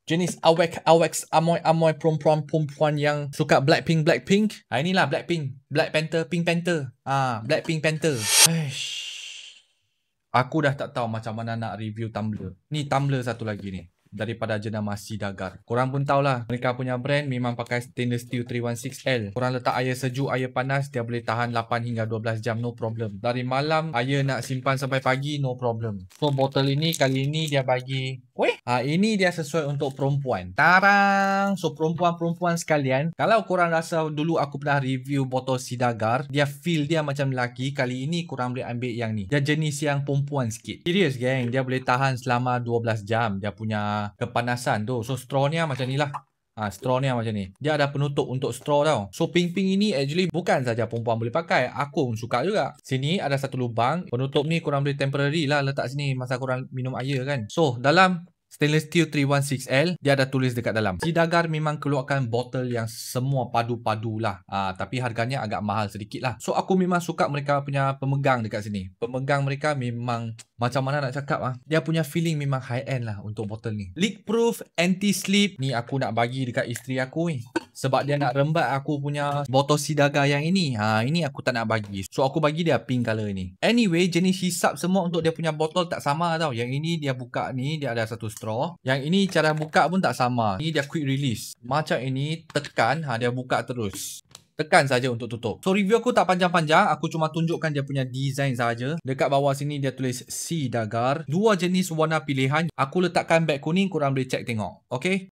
Jenis awek amoy perempuan yang suka Blackpink. Inilah Blackpink, Black Panther, Pink Panther. Blackpink Panther. Aku dah tak tahu macam mana nak review tumbler. Ni tumbler satu lagi ni, daripada jenama Sidagar. Korang pun tahulah, mereka punya brand memang pakai stainless steel 316L. Korang letak air sejuk, air panas, dia boleh tahan 8 hingga 12 jam, no problem. Dari malam, air nak simpan sampai pagi, no problem. So, botol ini kali ini dia bagi... ini dia sesuai untuk perempuan. Tarang! So, perempuan-perempuan sekalian, kalau korang rasa dulu aku pernah review botol Sidagar, dia feel dia macam lelaki, kali ini korang boleh ambil yang ni. Dia jenis yang perempuan sikit. Serius geng, dia boleh tahan selama 12 jam. Dia punya kepanasan tu. So, strawnya macam ni lah. Strawnya macam ni. Dia ada penutup untuk straw tau. So, pink-pink ini actually bukan saja perempuan boleh pakai. Aku pun suka juga. Sini ada satu lubang. Penutup ni korang boleh temporary lah letak sini masa korang minum air kan. So, dalam stainless steel 316L, dia ada tulis dekat dalam. Sidagar memang keluarkan botol yang semua padu-padu lah. Tapi harganya agak mahal sedikit lah. So, aku memang suka mereka punya pemegang dekat sini. Pemegang mereka memang, macam mana nak cakap dia punya feeling memang high end lah untuk botol ni. Leak proof, anti-slip. Ni aku nak bagi dekat isteri aku ni. Sebab dia nak rembat aku punya botol Sidagar yang ini. Ini aku tak nak bagi. So, aku bagi dia pink color ni. Anyway, jenis hisap semua untuk dia punya botol tak sama tau. Yang ini dia buka ni, dia ada satu straw. Yang ini cara buka pun tak sama. Ini dia quick release. Macam ini, tekan, dia buka terus. Tekan saja untuk tutup. So, review aku tak panjang-panjang. Aku cuma tunjukkan dia punya design saja. Dekat bawah sini dia tulis Sidagar. Dua jenis warna pilihan. Aku letakkan beg kuning, korang boleh check tengok. Okay?